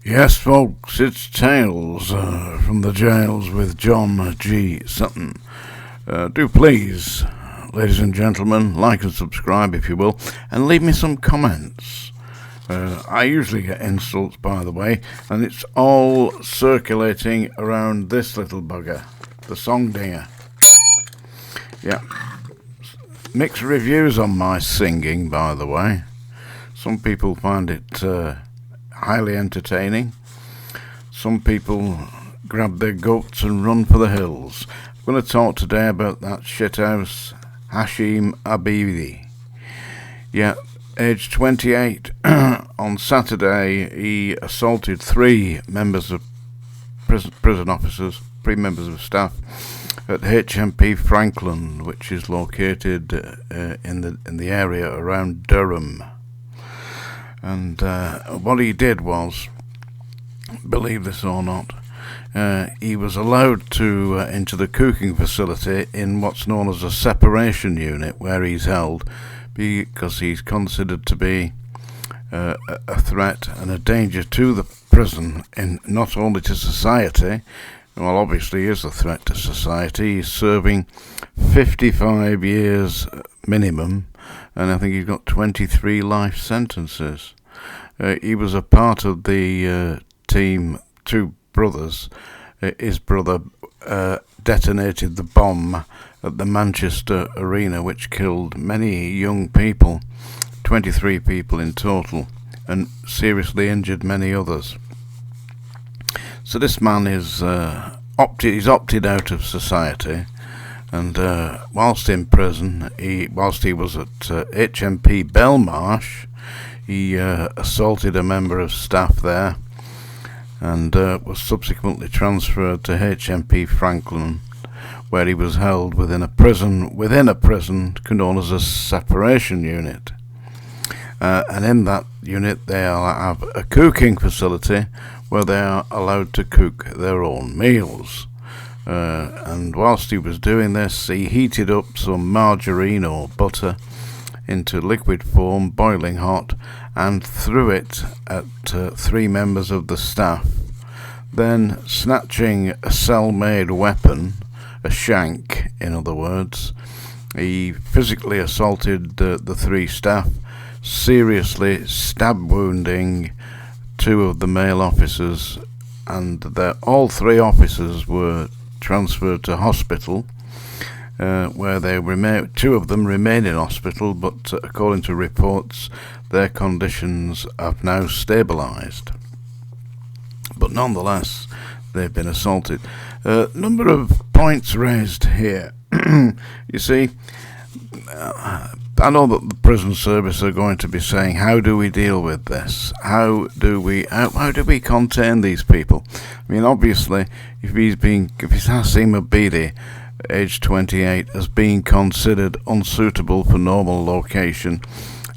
Yes, folks, it's Tales from the Jails with John G. Sutton. Do please, ladies and gentlemen, like and subscribe if you will, and leave me some comments. I usually get insults, by the way, and it's all circulating around this little bugger, the song dinger. Yeah. Mixed reviews on my singing, by the way. Some people find it highly entertaining. Some people grab their goats and run for the hills. I'm going to talk today about that shithouse HASHEM ABEDI. Yeah, age 28. On Saturday, he assaulted three members of prison officers, three members of staff at HMP Franklin, which is located in the area around Durham. And what he did was, believe this or not, he was allowed to into the cooking facility in what's known as a separation unit, where he's held because he's considered to be a threat and a danger to the prison, and not only to society. Well, obviously he is a threat to society. He's serving 55 years minimum, and I think he's got 23 life sentences. He was a part of the team, two brothers. His brother detonated the bomb at the Manchester Arena, which killed many young people, 23 people in total, and seriously injured many others. So this man is he's opted out of society, and whilst in prison, whilst he was at HMP Belmarsh, he assaulted a member of staff there, and was subsequently transferred to HMP Franklin, where he was held within a prison known as a separation unit. And in that unit they have a cooking facility where they are allowed to cook their own meals. And whilst he was doing this, he heated up some margarine or butter into liquid form, boiling hot, and threw it at three members of the staff. Then, snatching a cell-made weapon, a shank in other words, he physically assaulted the three staff, seriously stab wounding two of the male officers, and all three officers were transferred to hospital, where they remain. Two of them remain in hospital, but according to reports, their conditions have now stabilised. But nonetheless, they've been assaulted. Number of points raised here. You see, I know that the prison service are going to be saying, how do we deal with this? How do we contain these people? I mean, obviously, if he's HASHEM ABEDI, age 28, as being considered unsuitable for normal location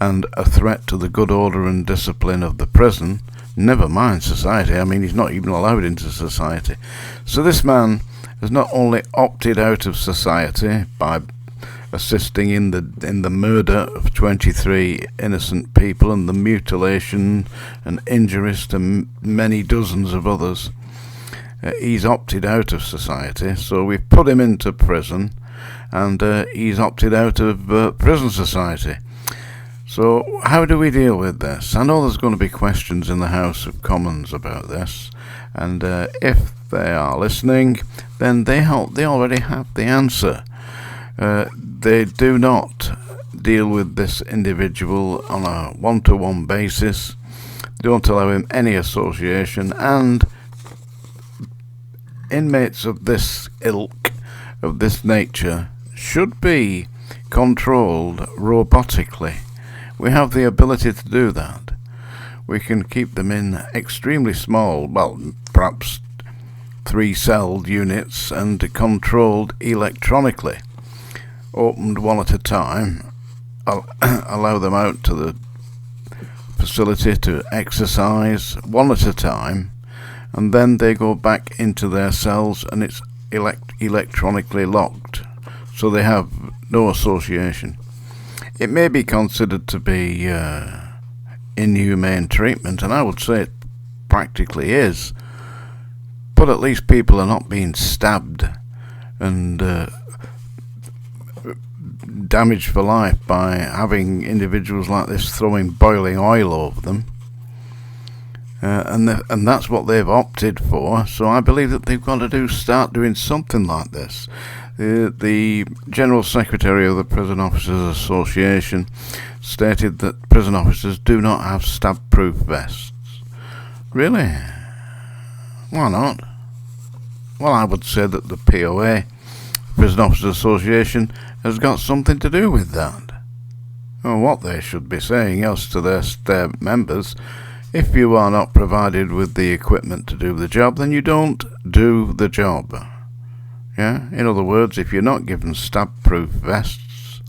and a threat to the good order and discipline of the prison, never mind society. I mean, he's not even allowed into society. So this man has not only opted out of society by assisting in the murder of 23 innocent people and the mutilation and injuries to many dozens of others, he's opted out of society. So we've put him into prison, and he's opted out of prison society. So how do we deal with this? I know there's going to be questions in the House of Commons about this, and if they are listening, then they already have the answer. They do not deal with this individual on a one-to-one basis. They don't allow him any association, and inmates of this ilk, of this nature, should be controlled robotically. We have the ability to do that. We can keep them in extremely small, well, perhaps 3-celled units, and controlled electronically. Opened one at a time, allow them out to the facility to exercise one at a time, and then they go back into their cells, and it's electronically locked, so they have no association. It may be considered to be inhumane treatment, and I would say it practically is. But at least people are not being stabbed and damaged for life by having individuals like this throwing boiling oil over them. And that's what they've opted for. So I believe that they've got to start doing something like this. The General Secretary of the Prison Officers Association stated that prison officers do not have stab-proof vests. Really? Why not? Well, I would say that the POA, Prison Officers Association, has got something to do with that. Well, what they should be saying else to their members: if you are not provided with the equipment to do the job, then you don't do the job. Yeah? In other words, if you're not given stab-proof vests,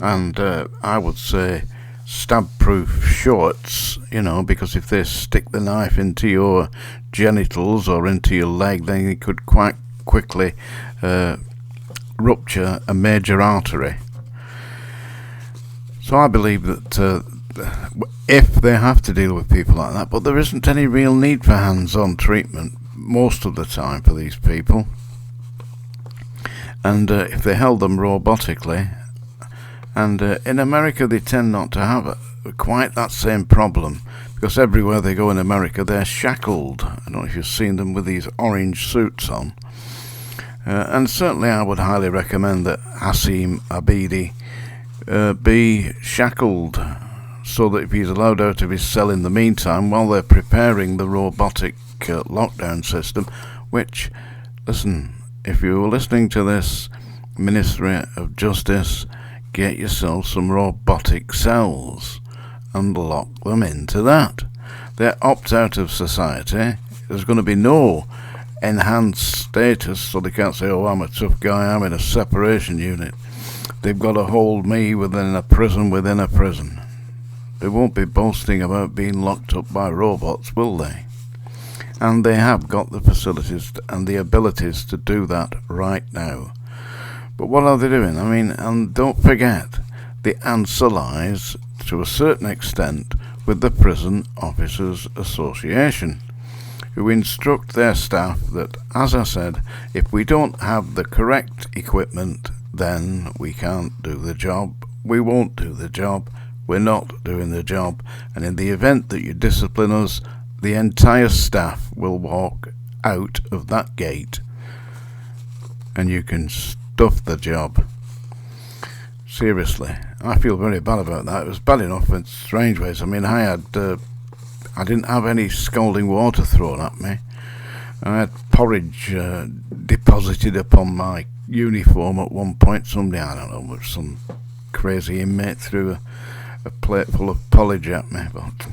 and I would say stab-proof shorts, because if they stick the knife into your genitals or into your leg, then it could quite quickly rupture a major artery. So I believe that if they have to deal with people like that, but there isn't any real need for hands-on treatment most of the time for these people, and if they held them robotically, and in America they tend not to have quite that same problem, because everywhere they go in America they're shackled. I don't know if you've seen them with these orange suits on, and certainly I would highly recommend that HASHEM ABEDI be shackled, so that if he's allowed out of his cell in the meantime while they're preparing the robotic lockdown system, which, listen, if you're listening to this, Ministry of Justice, get yourself some robotic cells and lock them into that. They opt out of society. There's going to be no enhanced status, so they can't say, oh, I'm a tough guy, I'm in a separation unit. They've got to hold me within a prison within a prison. They won't be boasting about being locked up by robots, will they? And they have got the facilities and the abilities to do that right now. But what are they doing? I mean, and don't forget, the answer lies, to a certain extent, with the Prison Officers Association, who instruct their staff that, as I said, if we don't have the correct equipment, then we can't do the job, we won't do the job, we're not doing the job, and in the event that you discipline us, the entire staff will walk out of that gate and you can stuff the job. Seriously, I feel very bad about that. It was bad enough in strange ways. I mean, I didn't have any scalding water thrown at me. I had porridge deposited upon my uniform at one point. Somebody, I don't know, some crazy inmate threw a plate full of porridge at me, but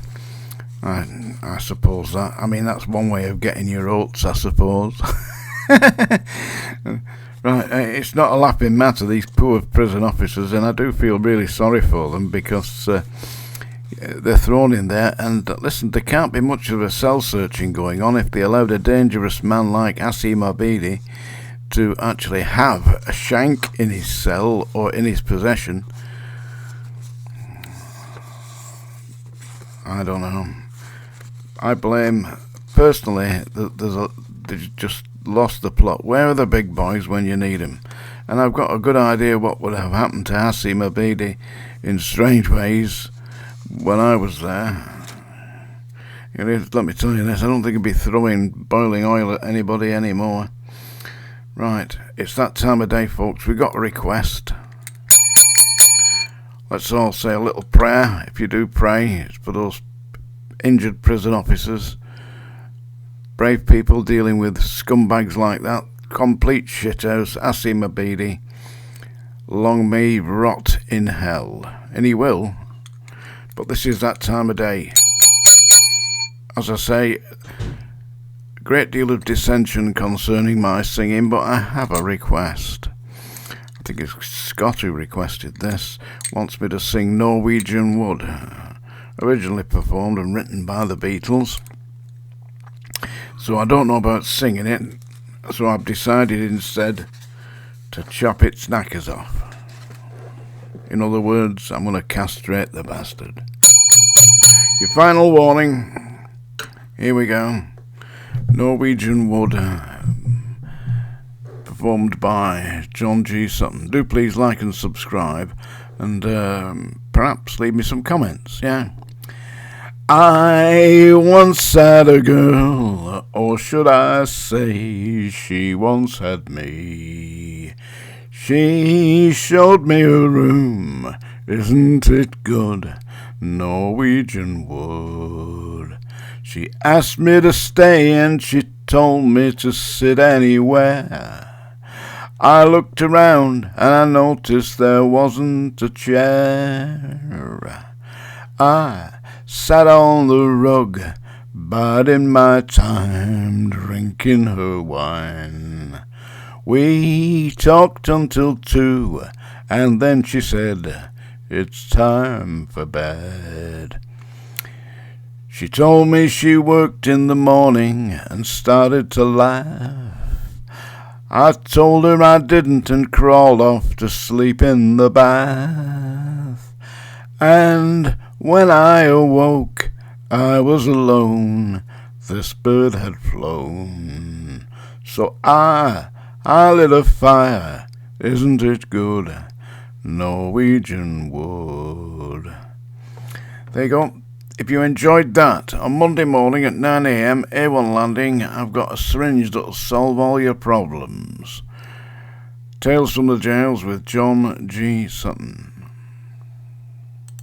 I suppose that's one way of getting your oats, I suppose. Right, it's not a laughing matter, these poor prison officers, and I do feel really sorry for them, because they're thrown in there, and listen, there can't be much of a cell searching going on if they allowed a dangerous man like HASHEM ABEDI to actually have a shank in his cell or in his possession. I don't know. I blame, personally, they've just lost the plot. Where are the big boys when you need them? And I've got a good idea what would have happened to HASHEM ABEDI in strange ways when I was there. Let me tell you this, I don't think he'd be throwing boiling oil at anybody anymore. Right, it's that time of day, folks. We got a request. Let's all say a little prayer. If you do pray, it's for those injured prison officers, brave people dealing with scumbags like that, complete shithouse, HASHEM ABEDI, long may he rot in hell. And he will, but this is that time of day. As I say, a great deal of dissension concerning my singing, but I have a request. I think it's Scott who requested this, wants me to sing Norwegian Wood, originally performed and written by the Beatles. So I don't know about singing it, so I've decided instead to chop its knackers off. In other words, I'm going to castrate the bastard. Your final warning, Here we go. Norwegian Wood, performed by John G. Sutton. Do please like and subscribe, and perhaps leave me some comments, yeah? I once had a girl, or should I say, she once had me. She showed me a room, isn't it good? Norwegian Wood. She asked me to stay and she told me to sit anywhere. I looked around and I noticed there wasn't a chair. I sat on the rug, biding my time, drinking her wine. We talked until 2, and then she said, "It's time for bed." She told me she worked in the morning and started to laugh. I told her I didn't and crawled off to sleep in the bath. And when I awoke, I was alone. This bird had flown. So I lit a fire. Isn't it good? Norwegian Wood. There you go. If you enjoyed that, on Monday morning at 9 a.m, A1 Landing, I've got a syringe that'll solve all your problems. Tales from the Jails with John G. Sutton.